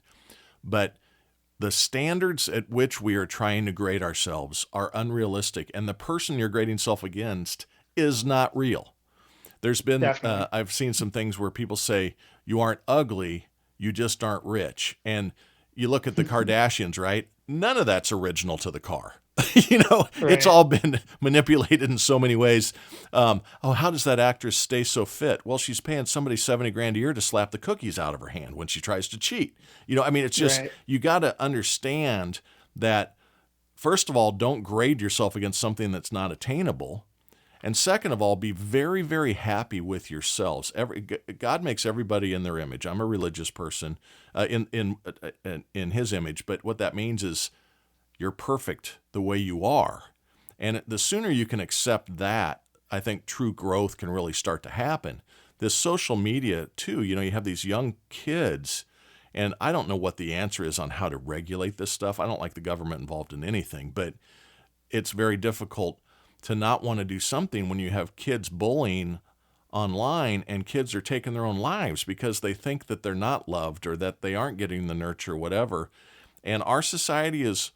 But the standards at which we are trying to grade ourselves are unrealistic, and the person you're grading yourself against is not real. There's been, I've seen some things where people say, you aren't ugly, you just aren't rich. And you look at the Kardashians, right? None of that's original to the car. Right. It's all been manipulated in so many ways. How does that actress stay so fit? Well, she's paying somebody $70,000 a year to slap the cookies out of her hand when she tries to cheat. It's just, you got to understand that, first of all, don't grade yourself against something that's not attainable. And second of all, be very, very happy with yourselves. God makes everybody in their image. I'm a religious person in His image, but what that means is you're perfect the way you are. And the sooner you can accept that, I think true growth can really start to happen. This social media, too, you have these young kids, and I don't know what the answer is on how to regulate this stuff. I don't like the government involved in anything, but it's very difficult to not want to do something when you have kids bullying online, and kids are taking their own lives because they think that they're not loved or that they aren't getting the nurture, whatever. And our society is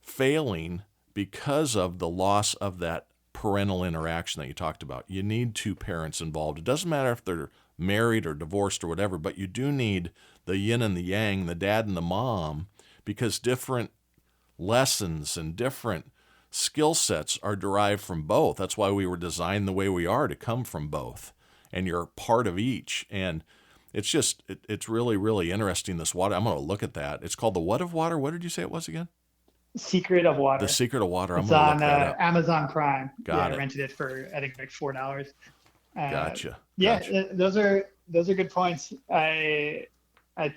failing because of the loss of that parental interaction that you talked about. You need 2 parents involved. It doesn't matter if they're married or divorced or whatever, but you do need the yin and the yang, the dad and the mom, because different lessons and different skill sets are derived from both. That's why we were designed the way we are, to come from both. And you're part of each. And it's just, it's really, really interesting, this water. I'm going to look at that. It's called the what of water? What did you say it was again? Secret of Water. The Secret of Water. It's on Amazon Prime. Got it. I rented it for, I think, like $4. Gotcha. Those are good points. I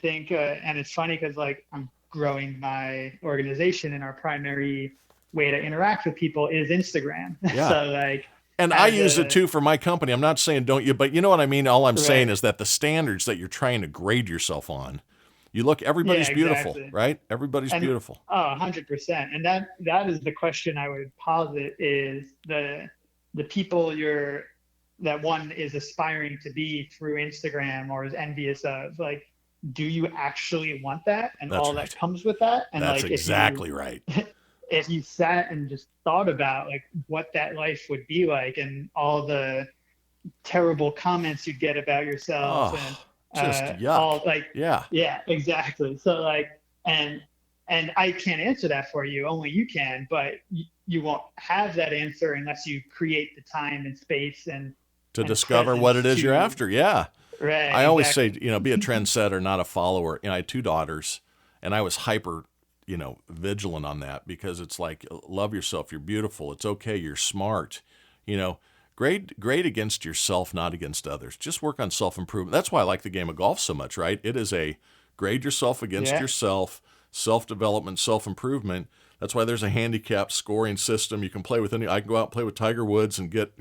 think, and it's funny because, like, I'm growing my organization, and our primary way to interact with people is Instagram. Yeah. So, like, and I use it too for my company. I'm not saying don't you, but you know what I mean? All I'm saying is that the standards that you're trying to grade yourself on, you look, everybody's beautiful, right? Everybody's beautiful. 100%. And that is the question I would posit, is the people that one is aspiring to be through Instagram or is envious of, like, do you actually want that and That's all right. that comes with that? And that's like, exactly right. if you sat and just thought about like what that life would be like and all the terrible comments you get about yourself and Oh, just yuck. all like, Yeah. yeah, exactly. So like, and I can't answer that for you, only you can, but you won't have that answer unless you create the time and space To and discover what it presence is you're to, after. Yeah. right, I always say, exactly. be a trendsetter, not a follower. I had two daughters, and I was hyper, vigilant on that because it's like, love yourself. You're beautiful. It's okay. You're smart. You know, grade against yourself, not against others. Just work on self improvement. That's why I like the game of golf so much, right? It is a grade yourself against Yeah. yourself, self development, self improvement. That's why there's a handicap scoring system. You can play with any. I can go out and play with Tiger Woods and get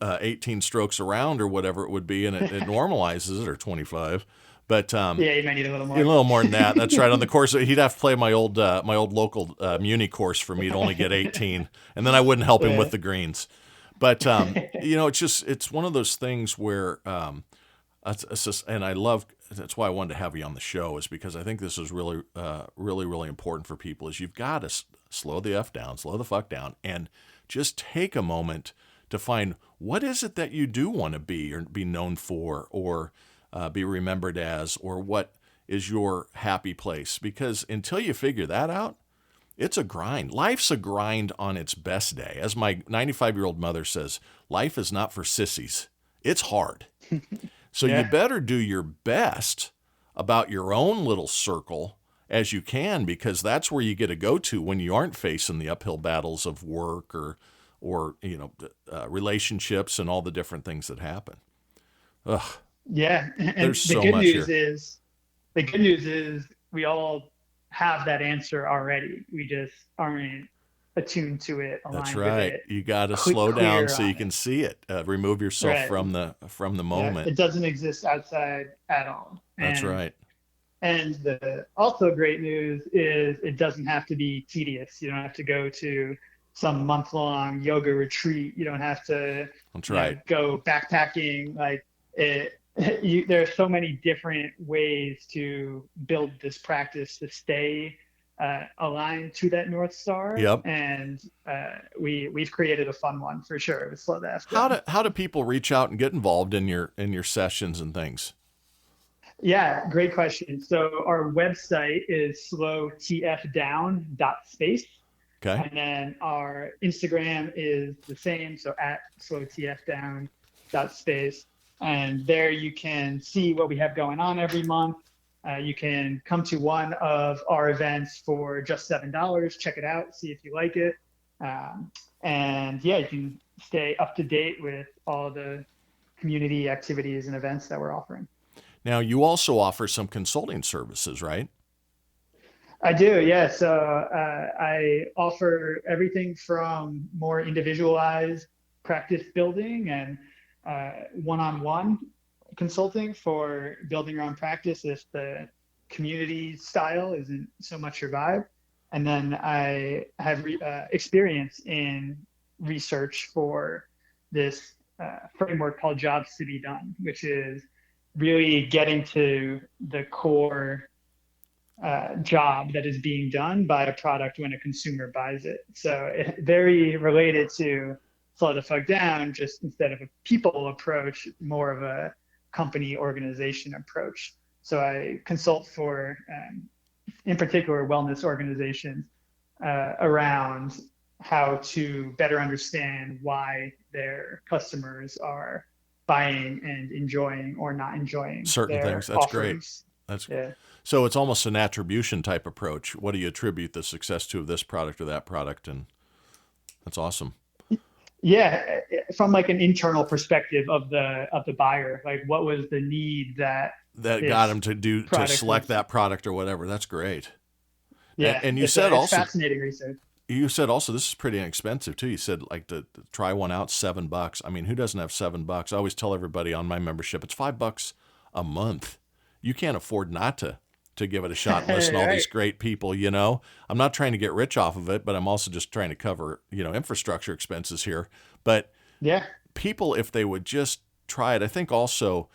18 strokes around or whatever it would be, and it normalizes it, or 25. But Yeah, you might need a little a more. little more than that. That's right. On the course, he'd have to play my old local Muni course for me to only get 18, and then I wouldn't help him with Yeah. the greens. But it's one of those things where it's just, and I love. That's why I wanted to have you on the show, is because I think this is really, really, really important for people. Is you've got to slow the f down, slow the fuck down, and just take a moment to find what is it that you do want to be or be known for, or be remembered as, or what is your happy place. Because until you figure that out, it's a grind. Life's a grind on its best day. As my 95-year-old mother says, life is not for sissies. It's hard. So you Yeah. better do your best about your own little circle as you can, because that's where you get to go to when you aren't facing the uphill battles of work or relationships and all the different things that happen. Ugh, Yeah. And there's so much here. the good news is we all have that answer already. We just aren't attuned to it, That's aligned with right. it, You got to slow down clear so you on can it. see it. Remove yourself Right. from the Yeah. moment. It doesn't exist outside at all. That's right. And the also great news is it doesn't have to be tedious. You don't have to go to some month-long yoga retreat. You don't have to, That's right. go backpacking. Like it, there are so many different ways to build this practice to stay aligned to that North Star. Yep. And we've created a fun one for sure. With Slow the F How Down. do how do people reach out and get involved in your sessions and things? Yeah, great question. So our website is slowtfdown.space. Okay. And then our Instagram is the same. So at slowtfdown.space. And there you can see what we have going on every month. You can come to one of our events for just $7. Check it out, see if you like it. And yeah, you can stay up to date with all the community activities and events that we're offering. Now, you also offer some consulting services, right? I do, yeah. So I offer everything from more individualized practice building and one-on-one consulting for building your own practice if the community style isn't so much your vibe. And then I have experience in research for this framework called Jobs to be Done, which is really getting to the core job that is being done by a product when a consumer buys it. So very related to Slow the Fuck Down, just instead of a people approach, more of a company organization approach. So I consult for, in particular, wellness organizations around how to better understand why their customers are buying and enjoying or not enjoying Certain things. their That's great. offerings. That's Yeah. So it's almost an attribution type approach. What do you attribute the success to of this product or that product? And that's awesome. Yeah, from like an internal perspective of the buyer, like what was the need that That got this them to product select was. that product or whatever. That's great. And, Yeah, and you it's said it's also fascinating research. this is pretty inexpensive too. You said like to try one out $7. I mean, who doesn't have $7? I always tell everybody on my membership it's $5 a month. You can't afford not to give it a shot and listen to all Right. these great people. I'm not trying to get rich off of it, but I'm also just trying to cover infrastructure expenses here. But Yeah. people, if they would just try it, I think also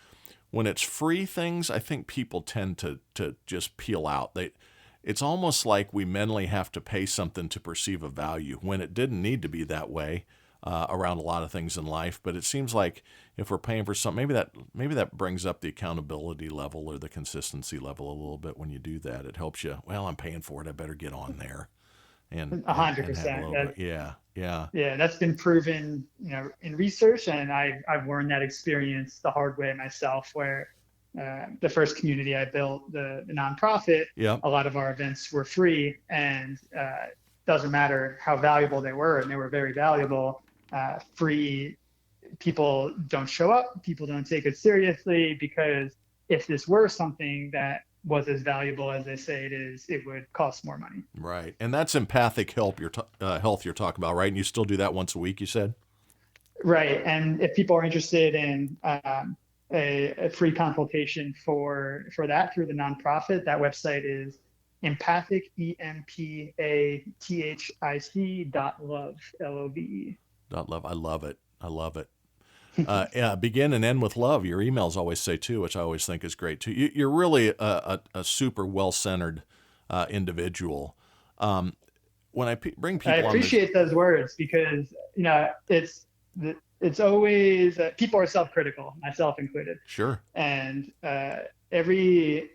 when it's free things, I think people tend to just peel out. it's almost like we mentally have to pay something to perceive a value when it didn't need to be that way around a lot of things in life. But it seems like if we're paying for something, maybe that brings up the accountability level or the consistency level a little bit when you do that. It helps you. Well, I'm paying for it. I better get on there and A hundred and have a percent. little bit. Yeah, yeah, Yeah, that's been proven, in research, and I've learned that experience the hard way myself. Where the first community I built, the nonprofit, yeah. a lot of our events were free, and doesn't matter how valuable they were, and they were very valuable. Free people don't show up, people don't take it seriously, because if this were something that was as valuable as they say it is, it would cost more money. Right, and that's empathic health you're talking about, right? And you still do that once a week, you said? Right. And if people are interested in a free consultation for that through the nonprofit, that website is empathic, EMPATHIC.love, LOVE. .love. I love it. I love it. Yeah, begin and end with love. Your emails always say too, which I always think is great too. You're really a super well-centered individual. When I bring I people on this, appreciate those words because, it's always, people are self-critical, myself included. sure, And every,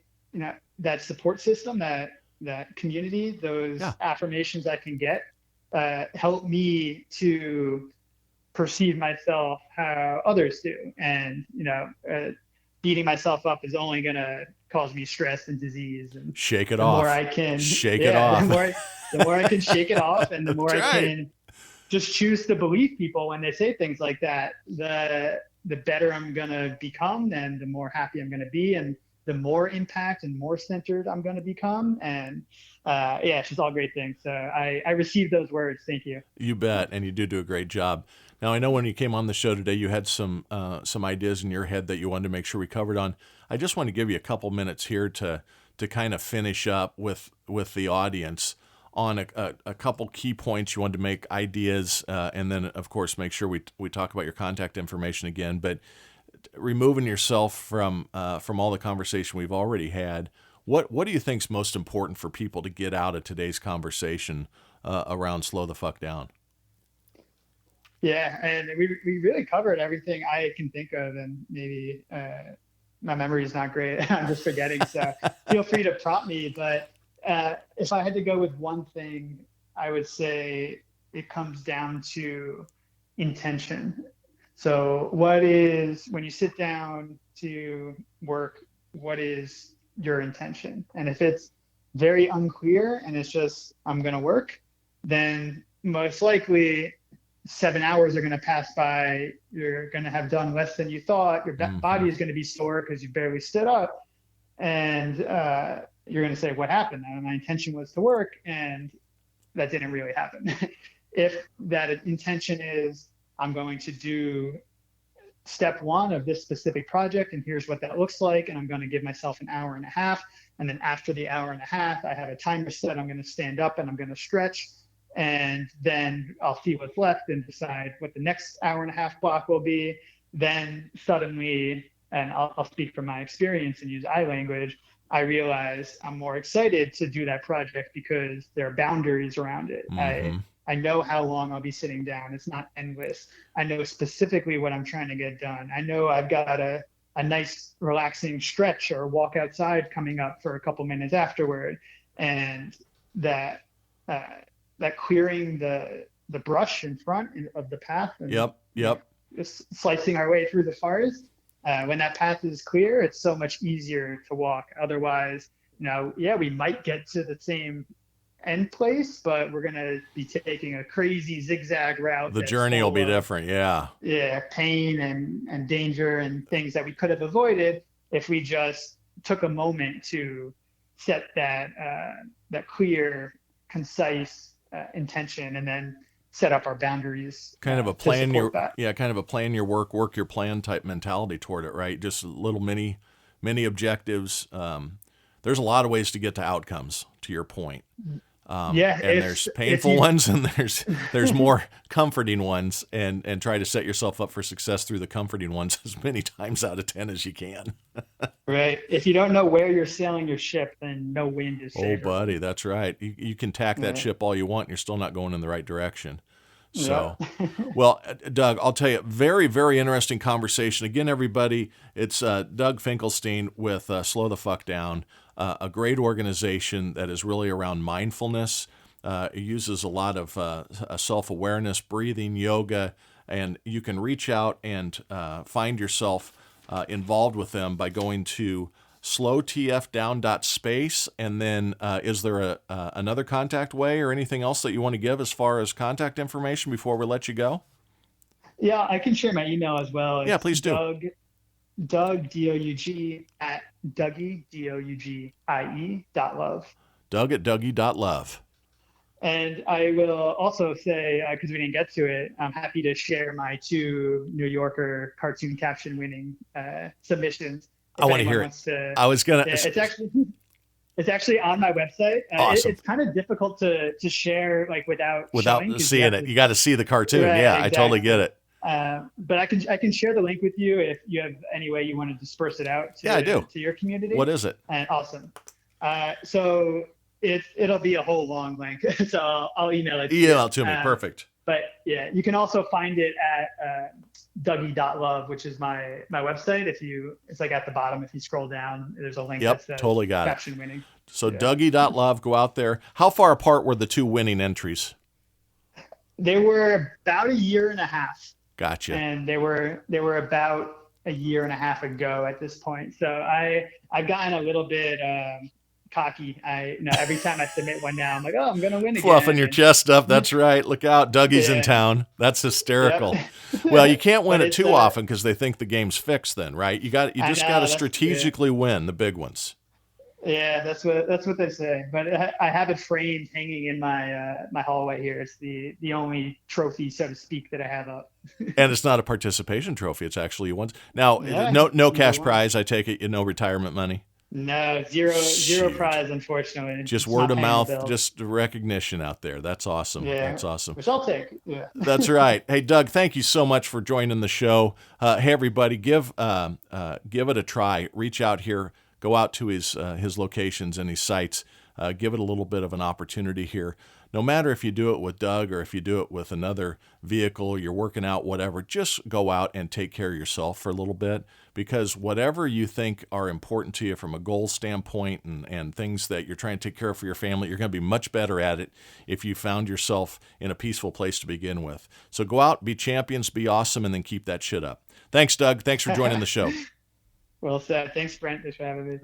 that support system, that community, those yeah, affirmations I can get help me to perceive myself how others do. And, beating myself up is only going to cause me stress and disease. And shake it the off. more I can, Shake it off. the more I can shake it off, and the more That's I right. can just choose to believe people when they say things like that, the better I'm going to become, and the more happy I'm going to be, and the more impact and more centered I'm going to become. And it's just all great things. So I received those words. Thank you. You bet, and you do a great job. Now, I know when you came on the show today, you had some ideas in your head that you wanted to make sure we covered on. I just want to give you a couple minutes here to kind of finish up with the audience on a couple key points you wanted to make, ideas, and then, of course, make sure we talk about your contact information again. But removing yourself from all the conversation we've already had, what do you think is most important for people to get out of today's conversation around slow the fuck down? Yeah, and we really covered everything I can think of, and maybe my memory is not great. I'm just forgetting. So feel free to prompt me. But if I had to go with one thing, I would say it comes down to intention. So when you sit down to work, what is your intention? And if it's very unclear and it's just, I'm going to work, then most likely 7 hours are going to pass by. You're going to have done less than you thought. Your body is going to be sore because you barely stood up. And you're going to say, what happened? My intention was to work, and that didn't really happen. If that intention is, I'm going to do step one of this specific project, and here's what that looks like, and I'm going to give myself an hour and a half. And then after the hour and a half, I have a timer set. I'm going to stand up and I'm going to stretch. And then I'll see what's left and decide what the next hour and a half block will be. Then suddenly, and I'll speak from my experience and use I language, I realize I'm more excited to do that project because there are boundaries around it. Mm-hmm. I know how long I'll be sitting down. It's not endless. I know specifically what I'm trying to get done. I know I've got a nice relaxing stretch or walk outside coming up for a couple minutes afterward. And that clearing the brush in front of the path, and Yep. just slicing our way through the forest. When that path is clear, it's so much easier to walk. Otherwise, we might get to the same end place, but we're going to be taking a crazy zigzag route. The journey will be different. Yeah. Yeah. Pain and danger and things that we could have avoided if we just took a moment to set that clear, concise intention, and then set up our boundaries. Kind of a plan your work your plan type mentality toward it, right? Just little mini objectives. There's a lot of ways to get to outcomes, to your point. Yeah, And there's painful ones and there's more comforting ones, and try to set yourself up for success through the comforting ones as many times out of 10 as you can. right. If you don't know where you're sailing your ship, then no wind is Oh, favorable. buddy, that's right. You can tack that Yeah. ship all you want, and you're still not going in the right direction. Yeah. So, well, Doug, I'll tell you, very, very interesting conversation. Again, everybody, it's Doug Finkelstein with Slow the Fuck Down, a great organization that is really around mindfulness. It uses a lot of self-awareness, breathing, yoga, and you can reach out and find yourself involved with them by going to slowtfdown.space. And then is there another contact way or anything else that you want to give as far as contact information before we let you go? Yeah, I can share my email as well. Yeah, It's please do. Doug, Doug, at Dougie, Dougie.love. Doug at Dougie.love. And I will also say, because we didn't get to it, I'm happy to share my 2 New Yorker cartoon caption winning submissions. I If want to anyone hear it. wants to, I was going yeah, to. it's actually on my website. Awesome. It's kind of difficult to share like without showing, 'cause seeing it. You got to see the cartoon. Right, Yeah, I totally exactly. get it. But I can share the link with you if you have any way you want to disperse it out Yeah, I do. to your community. What is it? And awesome. So it'll be a whole long link. So I'll email it to you. Email it to me. Perfect. But yeah, you can also find it at Dougie.love, which is my website. It's like at the bottom. If you scroll down, there's a link. Yep, that says totally got caption winning. So Yeah. Dougie.love, go out there. How far apart were the 2 winning entries? They were about a year and a half. Gotcha. And they were about a year and a half ago at this point. So I've gotten a little bit cocky. Every time I submit one now, I'm like, oh, I'm gonna win again. Fluffing your chest up. That's right. Look out, Dougie's in Yeah. town. That's hysterical. Yep. Well, you can't win But it too often because they think the game's fixed. Then, right? You just got to that's- strategically win the big ones. Yeah, that's what they say. But I have it framed, hanging in my hallway here. It's the only trophy, so to speak, that I have up. And it's not a participation trophy. It's actually one. Now, Yeah, no cash one. prize. I take it. No retirement money. No, zero Shoot. prize, unfortunately. Just It's word not of paying the mouth, bills. just recognition out there. That's awesome. Yeah. That's awesome. Which I'll take. Yeah. That's right. Hey, Doug, thank you so much for joining the show. Hey, everybody, give it a try. Reach out here. Go out to his locations and his sites. Give it a little bit of an opportunity here. No matter if you do it with Doug or if you do it with another vehicle, you're working out, whatever, just go out and take care of yourself for a little bit, because whatever you think are important to you from a goal standpoint and things that you're trying to take care of for your family, you're going to be much better at it if you found yourself in a peaceful place to begin with. So go out, be champions, be awesome, and then keep that shit up. Thanks, Doug. Thanks for joining the show. Well said. Thanks, Brent. Thanks for having me.